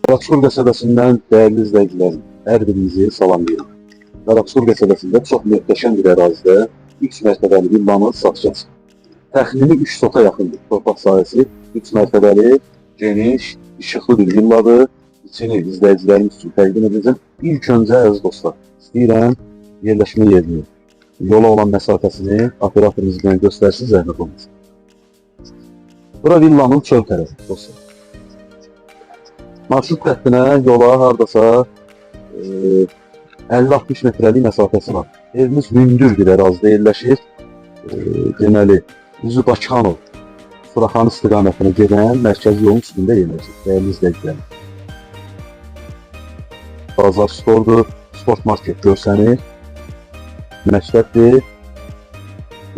Qaraksul qəsəbəsindən dəyərli izləyicilərim, hər birinizi salamlayıram. Qaraksul qəsəbəsində çox möhtəşəm bir ərazidə 3 mərtəbəli villanı satışa çıxır. Təxmini 3 sota yaxındır. Torpaq sahəsi 3 mərtəbəli, geniş, işıqlı bir villadır. İçini izləyicilərimiz üçün təqdim edəcəm. İlk öncə əziz dostlar, istəyirəm yerləşmə yerini, yola olan məsafəsini operatorumuz bizə göstərsin, zəhmət olmasın. Bura villanın çöl tərəfi dostlar. Marşrut xəttinə yola hardasa 50-60 metrəlik məsafəsi var. Evimiz hündür bir ərazidə yerləşir. Deməli, üzü Bakıxanov, Suraxanı istiqamətinə gedən mərkəzi yolun üstündə yerləşir. Dəyərli izləyicilərim. Bazar stordur, sport market görsənir, məktəbdir,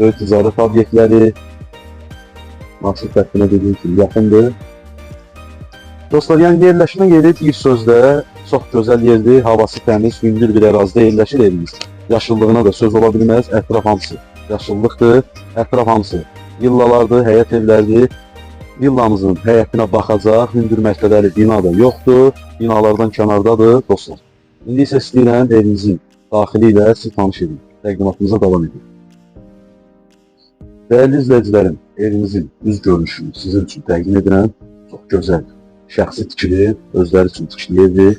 böyük ticarət obyektləri, marşrut xəttinə dediyim kimi yaxındır. Dostlar, yəni yerləşmə yeri bir sözlə çox gözəl yerdir, havası təmiz, hündür bir ərazidə yerləşir evimiz. Yaşıllığına da söz ola bilməz, ətraf hamısı yaşıllıqdır, ətraf hamısı villalardır, həyət evlərdir. Villamızın həyətinə baxacaq, hündür mərtəbəli bina da yoxdur, binalardan kənardadır dostlar. İndi isə istəyirəm evimizin daxili ilə sizi tanış edin, təqdimatımıza davam edin. Dəyərli izləyicilərim, evimizin üz görünüşünü sizin üçün təqdim edirəm, çox gözəl. Şəxsi tikili, özləri üçün tikili evdir.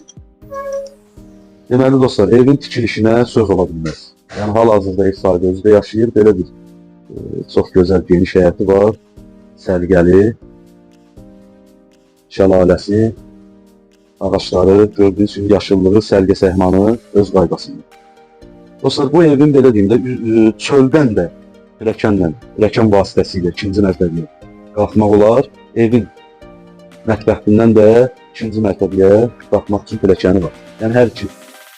Deməli dostlar, evin tikilişinə söz ola bilməz. Yəni hal-hazırda ev sahibi özü də yaşayır, belə bir çox gözəl geniş həyəti var, sərgəli, şəlaləsi, ağaçları, gördüyünüz kimi yaşıllığı, sərgə səhmanı öz qaydasında. Dostlar, bu evin belə deyim də çöldən də pilləkən vasitəsilə ikinci mərtəbəyə qalxmaq olar. Evin mətbəxindən də ikinci mərtəbəyə qalxmaq üçün pilləkəni var. Yəni hər iki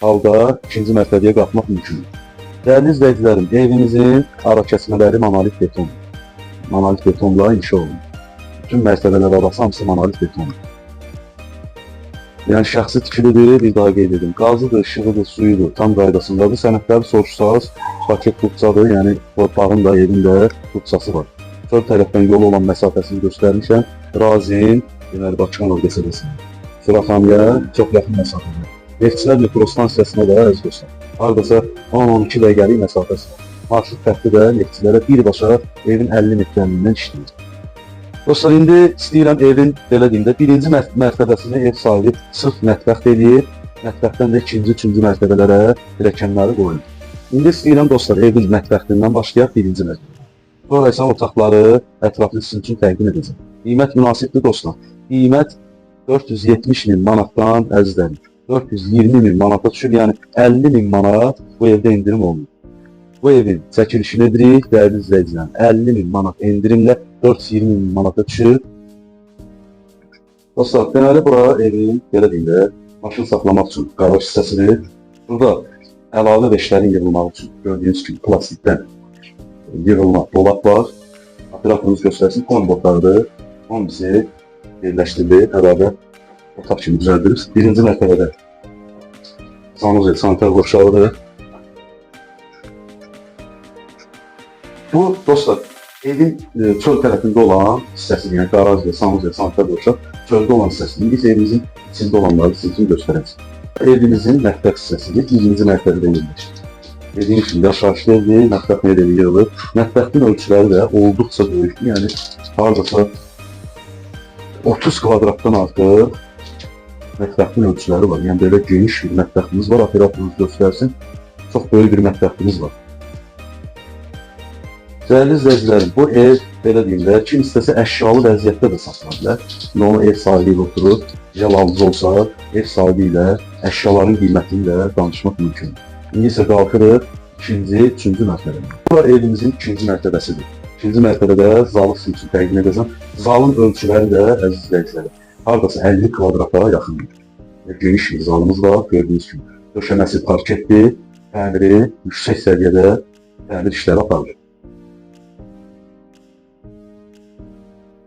halda ikinci mərtəbəyə qalxmaq mümkündür. Dəyərli izləyicilərim, evimizin ara kəsmələri monolit betondur. Monolit betonla inşa olunur. Bütün mərtəbələr arası hamısı monolit betondur. Yəni şəxsi tikilidir, bir daha qeyd edim. Qazıdır, işığıdır, suyudur, tam qaydasındadır. Sənədləri soruşsanız, paket tutsadır, yəni torpağın da, evin də tutsası var. Çöl tərəfdən yolu olan məsafəsini göstərmişəm. Razin, deməli Bakıxanov qəsəbəsində. Suraxanıya çox yaxın məsafədə. Neftçilər metro stansiyasına da əziz dostlar. Hardasa 10-12 dəqiqəlik məsafəsi var. Marşrut xətti də neftçilərə birbaşa evin 50 metrəliyindən işləyir. Dostlar, indi istəyirəm evin, belə deyim də, birinci mərtəbəsini ev sahibi sırf mətbəx eləyir. Mətbəxdən də ikinci, üçüncü mərtəbələrə pilləkənləri qoyur. İndi istəyirəm dostlar, evin mətbəxindən başlayaq birinci mərtəbə. Sonra isə otaqları ətraflı sizin üçün təqdim edəcəm. Qiymət münasibdir dostlar. Qiymət 470.000 manatdan əzizlərim. 420.000 manata düşür, yəni 50.000 manat bu evdə indirim olunur. Bu evin çəkilişini edirik, dəyərli izləyicilərim. 50.000 manat endirimlə 420.000 manata düşür. Dostlar, deməli bura evin, belə deyim də, maşın saxlamaq üçün qaraj hissəsidir. Burada əlavə veşlərin yığılmaq üçün gördüyünüz kimi plastikdən yığılma dolap var. Operatorumuz göstərsin, kombi otaqdır. Kombisi yerləşdirilir, bərabər otaq kimi düzəldilir. Birinci mərtəbədə sanuzel, sanitar qurşağıdır. Bu dostlar, evin çöl tərəfində olan hissəsini, yəni qaraj və sanuzel, sanitar qurşaq, çöldə olan hissəsini biz evimizin içində olanları sizin üçün göstərəcək. Evimizin mətbəx hissəsini birinci mərtəbədə yerləşdir. Dediyim kimi yaşayışlı evdir, mətbəx meyvəli yığılır. Mətbəxin ölçüləri də olduqca böyükdür, yəni hardasa 30 kvadratdan artıq mətbəxin ölçüləri var. Yəni belə geniş bir mətbəximiz var, operatorumuz göstərsin. Çox böyük bir mətbəximiz var. Dəyərli izləyicilərim, bu ev, belə deyim də, kim istəsə əşyalı vəziyyətdə də satıla bilər. Onu ev sahibi ilə oturub, yalanınız olsa, ev sahibi ilə əşyaların qiymətini də danışmaq mümkündür. İndi isə qalxırıq ikinci, üçüncü mərtəbəyə. Bu evimizin ikinci mərtəbəsidir. İkinci mərtəbədə zalı sizin üçün təqdim edəcəm. Zalın ölçüləri də, əziz izləyicilərim, hardasa 50 kvadrata yaxındır. Geniş bir zalımız var, gördüyünüz kimi. Döşəməsi parketdir, təmiri yüksək səviyyədə təmir işləri aparılır.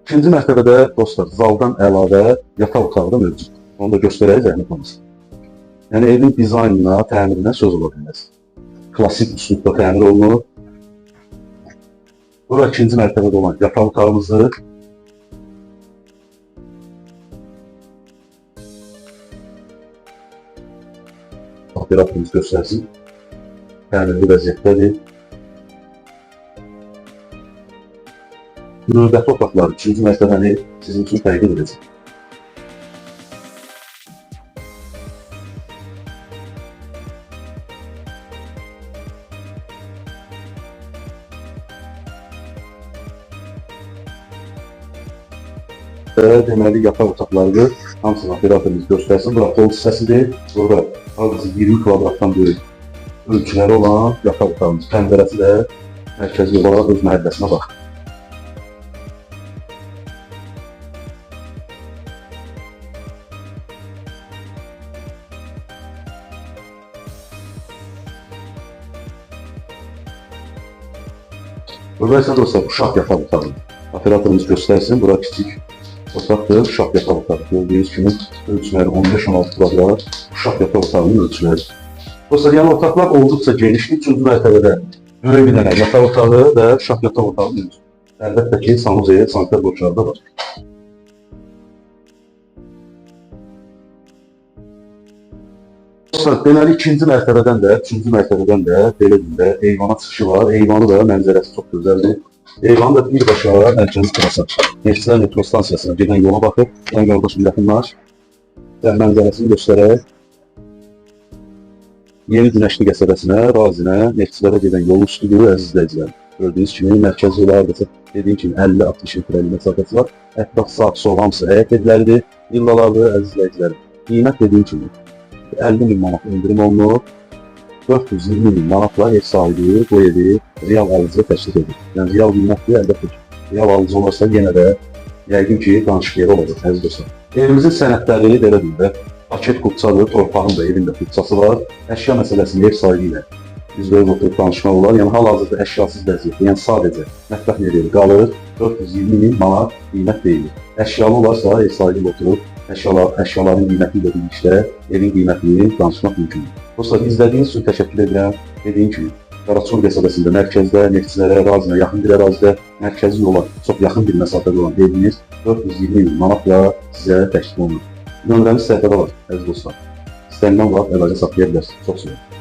İkinci mərtəbədə dostlar, zaldan əlavə yataq otağı da mövcud. Onu da göstərək zəhmət olmasın. Yəni evin dizaynına, təmirinə söz ola bilməz. Klasik üslubda təmir olunur. Bura ikinci mərtəbədə olan yataq otağımızdır. operatorumuz göstərsin. Təmirli vəziyyətdədir. Növbəti otaqlar 3-cü mərtəbəni sizin üçün təqdim edəcək. Deməli, yataq otaqlarıdır. Hamısını operatorumuz göstərsin. Bura qol hissəsidir. Burada hardasa 20 kvadratdan böyük ölçüləri olan yataq otağımız. Pəncərəsi də mərkəzi olaraq öz məhəlləsinə baxır. Burada isə dostlar, uşaq yataq otağıdır. Operatorumuz göstərsin. Bura kiçik otaqdır, uşaq yataq otağı. Gördüyünüz kimi ölçüləri 15-16 kvadrat uşaq yataq otağının ölçüləri. Dostlar, yəni otaqlar olduqca genişdir. 3-cü mərtəbədə böyük bir dənə yataq otağı və uşaq yataq otağı mövcud. Əlbəttə ki, sanuzeyə, sanitar borçları da var. Dostlar, deməli 2-ci mərtəbədən də, 3-cü mərtəbədən də belə də eyvana çıxışı var. Eyvanı da mənzərəsi çox gözəldir. Eyvanı da birbaşa mərkəzi terasa, Neftçilər metro stansiyasına gedən yola baxıb, yan qardaşım yaxınlaş və mənzərəsini göstərək. Yeni Günəşli qəsəbəsinə, Razinə, Neftçilərə gedən yol üstüdür, əziz izləyicilər. Gördüyünüz kimi mərkəzi yola hardasa dediyim kimi 50-60 metrəlik məsafəsi var. Ətraf sağ, sol hamısı həyət evləridir, villalardır, əziz izləyicilər. Qiymət dediyim kimi 50.000 manat indirim olunur. 420.000 manatla ev sahibi bu evi real alıcıya təklif edir. Yəni real qiymətli əlbəttə ki, real alıcı olarsa yenə də yəqin ki, danışıq yeri olacaq, əziz dostlar. Evimizin sənədləri belə deyil, paket qutsadır, torpağın da evində qutçası var. Əşya məsələsini ev sahibi ilə üzbəüz oturub danışmaq olar. Yəni hal-hazırda əşyasız vəziyyətdə, yəni sadəcə mətbəx yeri qalır, 420.000 manat qiymət deyilir. Əşyalı olarsa ev sahibi ilə oturub əşyaların qiymətini də birlikdə evin qiymətini danışmaq mümkündür. Dostlar, izlədiyiniz üçün təşəkkür edirəm. Dediyim kimi, Qaraçul qəsəbəsində, mərkəzdə, Neftçilərə, Razinə, yaxın bir ərazidə, mərkəzi yola çox yaxın bir məsafədə olan eviniz 420.000 manatla sizə təklif olunur. Nömrəmiz səhifədə var, əziz dostlar. İstənilən vaxt əlaqə saxlaya bilərsiniz. Çox sağ olun.